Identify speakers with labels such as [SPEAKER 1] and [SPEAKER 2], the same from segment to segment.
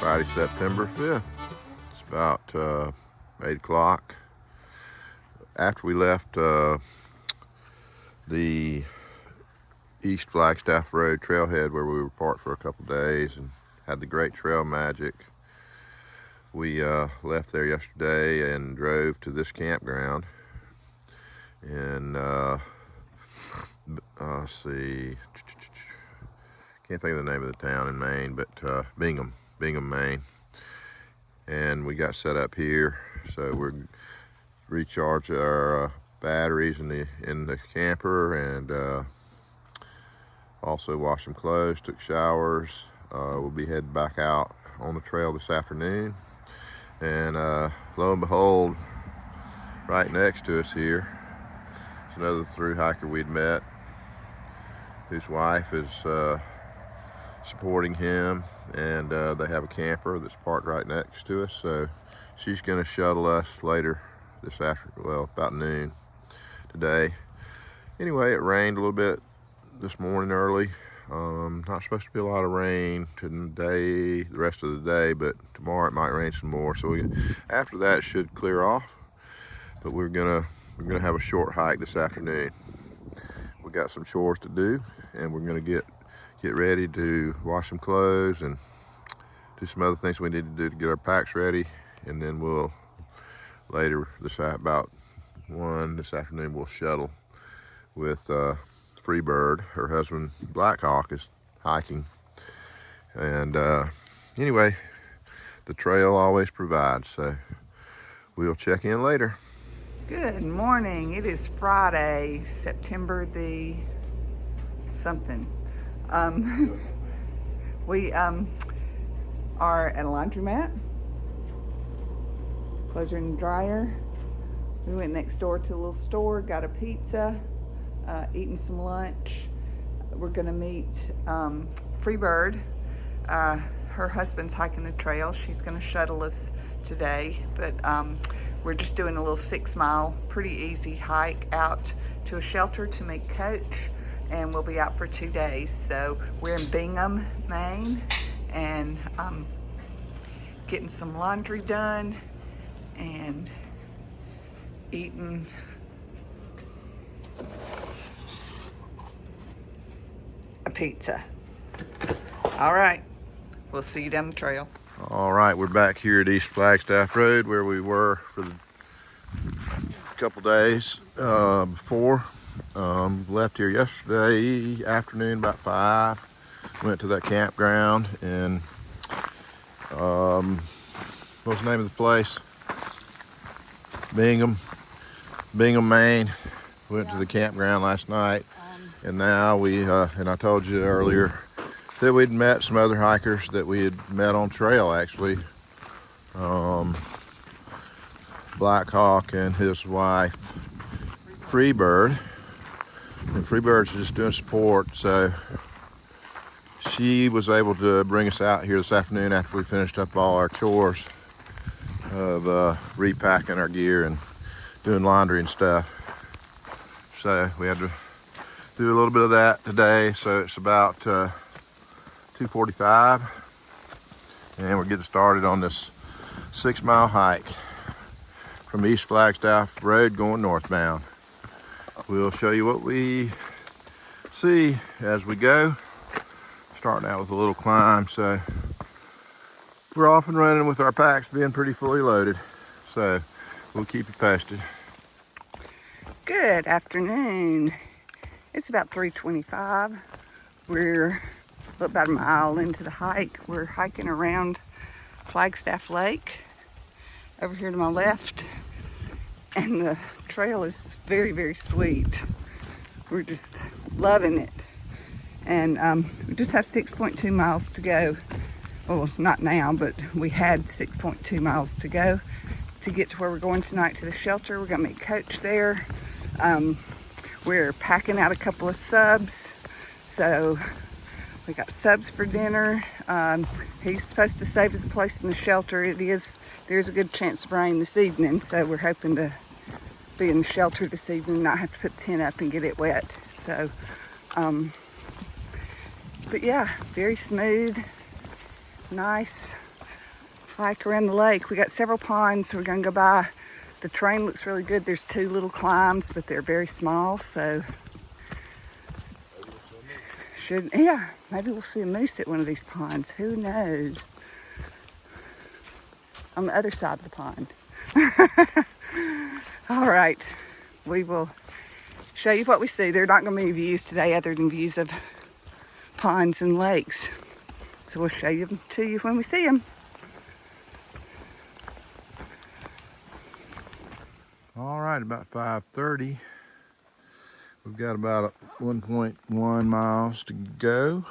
[SPEAKER 1] Friday, September 5th. It's about 8 o'clock. After we left the East Flagstaff Road trailhead where we were parked for a couple days and had the great trail magic, we left there yesterday and drove to this campground. And let's see, can't think of the name of the town in Maine, but Bingham, Maine. And we got set up here, so we're recharged our batteries in the camper, and also washed some clothes, took showers. We'll be heading back out on the trail this afternoon, and lo and behold, right next to us here is another thru hiker we'd met, whose wife is supporting him, and they have a camper that's parked right next to us, so she's going to shuttle us later this about noon today. Anyway, it rained a little bit this morning early. Not supposed to be a lot of rain today, the rest of the day, but tomorrow it might rain some more, so after that it should clear off. But we're gonna have a short hike this afternoon. We got some chores to do, and we're gonna get ready to wash some clothes and do some other things we need to do to get our packs ready. And then we'll later about 1 this afternoon we'll shuttle with Freebird. Her husband Blackhawk is hiking, and anyway, the trail always provides, so we'll check in later.
[SPEAKER 2] Good morning. It is Friday, September the something. We are at a laundromat, clothes are in the dryer. We went next door to a little store, got a pizza, eating some lunch. We're gonna meet Freebird. Her husband's hiking the trail. She's gonna shuttle us today, but we're just doing a little 6-mile, pretty easy hike out to a shelter to meet Coach, and we'll be out for 2 days. So we're in Bingham, Maine, and getting some laundry done and eating a pizza. All right, we'll see you down the trail.
[SPEAKER 1] All right, we're back here at East Flagstaff Road where we were for the couple days before. Left here yesterday afternoon about 5. Went to that campground, and what was the name of the place? Bingham, Maine. Went to the campground last night, and now and I told you earlier that we'd met some other hikers that we had met on trail, actually. Blackhawk and his wife Freebird, and Freebird's just doing support, so she was able to bring us out here this afternoon after we finished up all our chores of repacking our gear and doing laundry and stuff. So we had to do a little bit of that today, so it's about 2:45, and we're getting started on this 6-mile hike from East Flagstaff Road going northbound. We'll show you what we see as we go. Starting out with a little climb, so we're off and running with our packs being pretty fully loaded, so we'll keep you posted.
[SPEAKER 2] Good afternoon. It's about 3:25. We're about a mile into the hike. We're hiking around Flagstaff Lake over here to my left, and the trail is very, very sweet. We're just loving it, and we just have 6.2 miles to go. Well, not now, but we had 6.2 miles to go to get to where we're going tonight, to the shelter. We're gonna meet Coach there. We're packing out a couple of subs, so we got subs for dinner. He's supposed to save us a place in the shelter. There's a good chance of rain this evening, so we're hoping to be in the shelter this evening, not have to put the tent up and get it wet. So, but yeah, very smooth, nice. hike around the lake. We got several ponds we're gonna go by. The terrain looks really good. There's 2 little climbs, but they're very small, so maybe we'll see a moose at one of these ponds. Who knows? On the other side of the pond. All right, we will show you what we see. There are not going to be views today other than views of ponds and lakes. So we'll show them to you when we see them.
[SPEAKER 1] All right, about 5:30. We've got about 1.1 miles to go.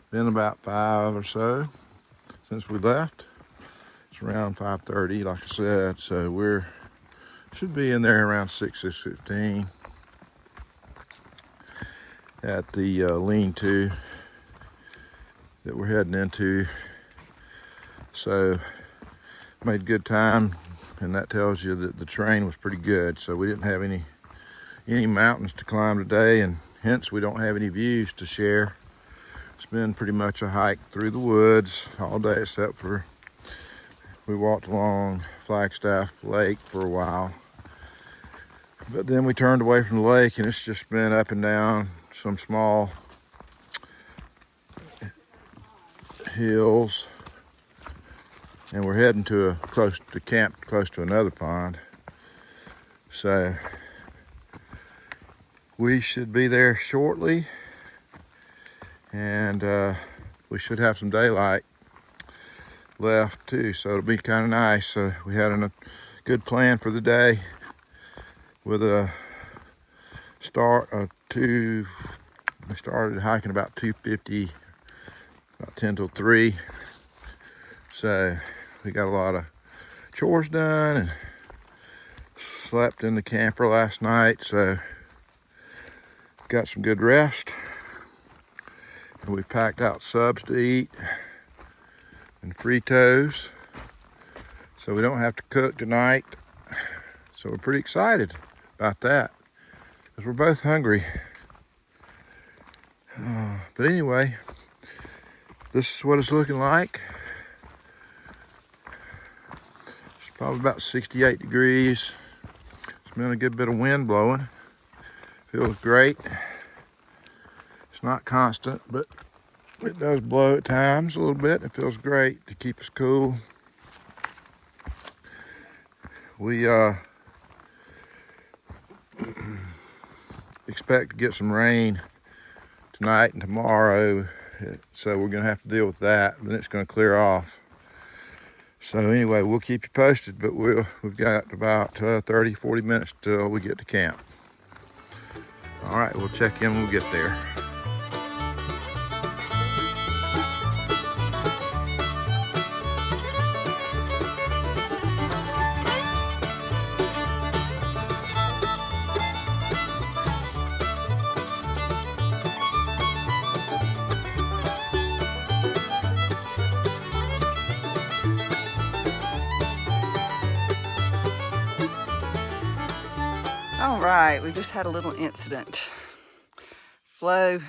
[SPEAKER 1] Been about 5 or so since we left. It's around 5:30, like I said, so should be in there around 6:15 at the lean-to that we're heading into. So made good time, and that tells you that the terrain was pretty good. So we didn't have any mountains to climb today, and hence we don't have any views to share. It's been pretty much a hike through the woods all day, except for we walked along Flagstaff Lake for a while. But then we turned away from the lake, and it's just been up and down some small hills, and we're heading to close to another pond. So we should be there shortly, and we should have some daylight left too, so it'll be kind of nice. So we had a good plan for the day with a we started hiking about 2:50, about 10 till 3. So we got a lot of chores done and slept in the camper last night, so got some good rest. And we packed out subs to eat and Fritos, so we don't have to cook tonight. So we're pretty excited about that, because we're both hungry. But anyway, this is what it's looking like. It's probably about 68 degrees. It's been a good bit of wind blowing. Feels great. It's not constant, but it does blow at times a little bit. It feels great to keep us cool. We expect to get some rain tonight and tomorrow, so we're gonna have to deal with that, but it's gonna clear off. So anyway, we'll keep you posted, but we've got about 30-40 minutes till we get to camp. All right, we'll check in when we get there.
[SPEAKER 2] All right, we just had a little incident. Flo,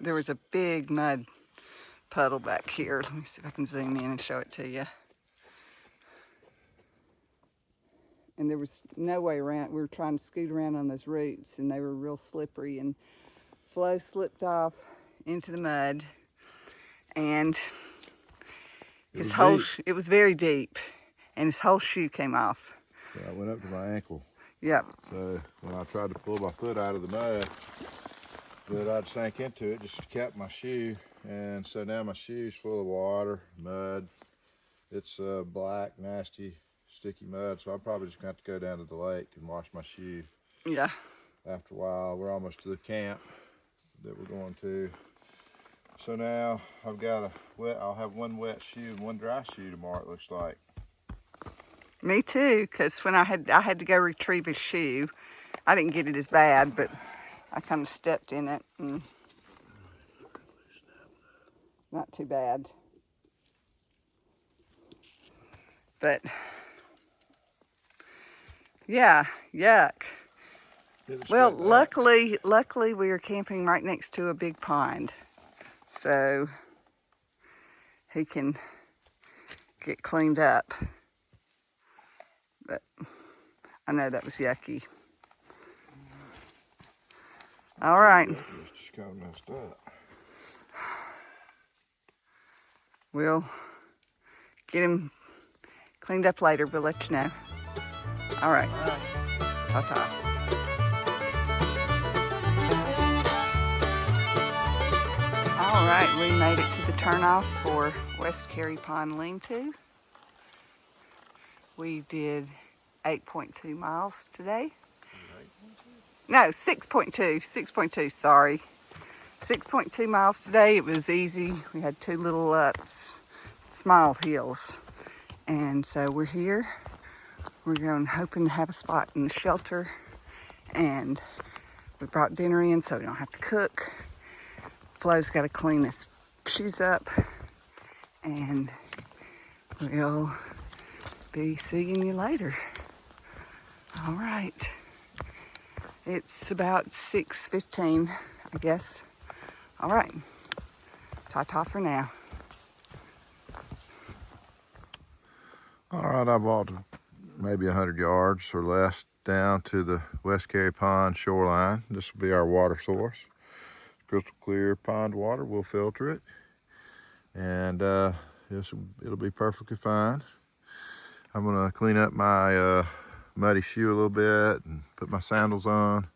[SPEAKER 2] there was a big mud puddle back here. Let me see if I can zoom in and show it to you. And there was no way around. We were trying to scoot around on those roots, and they were real slippery, and Flo slipped off into the mud, and it was very deep, and his whole shoe came off.
[SPEAKER 1] Yeah, I went up to my ankle.
[SPEAKER 2] Yep.
[SPEAKER 1] So when I tried to pull my foot out of the mud, but I'd sank into it, just kept my shoe, and so now my shoe's full of water, mud. It's black, nasty, sticky mud, so I'm probably just gonna have to go down to the lake and wash my shoe.
[SPEAKER 2] Yeah.
[SPEAKER 1] After a while. We're almost to the camp that we're going to. So now I'll have one wet shoe and one dry shoe tomorrow, it looks like.
[SPEAKER 2] Me too, because when I had to go retrieve his shoe, I didn't get it as bad, but I kind of stepped in it, and not too bad. But yeah, yuck. Well, luckily we are camping right next to a big pond, so he can get cleaned up. But I know that was yucky. All right.
[SPEAKER 1] It's just kind of messed up.
[SPEAKER 2] We'll get him cleaned up later. We'll let you know. All right. Ta-ta. All right, we made it to the turnoff for West Carey Pond Lean-To. We did 8.2 miles today. No, 6.2, sorry. 6.2 miles today. It was easy. We had 2 little small hills. And so we're here. We're hoping to have a spot in the shelter. And we brought dinner in so we don't have to cook. Flo's got to clean his shoes up. And we'll be seeing you later. All right. It's about 6:15, I guess. All right. Ta-ta for now.
[SPEAKER 1] All right, I walked maybe 100 yards or less down to the West Carey Pond shoreline. This will be our water source. Crystal clear pond water. We'll filter it. And it'll be perfectly fine. I'm gonna clean up my muddy shoe a little bit and put my sandals on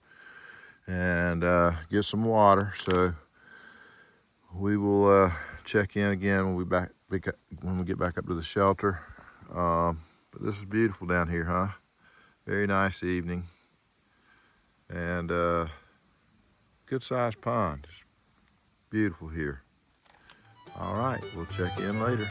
[SPEAKER 1] and get some water. So we will check in again when we get back up to the shelter. But this is beautiful down here, huh? Very nice evening, and good sized pond. It's beautiful here. All right, we'll check in later.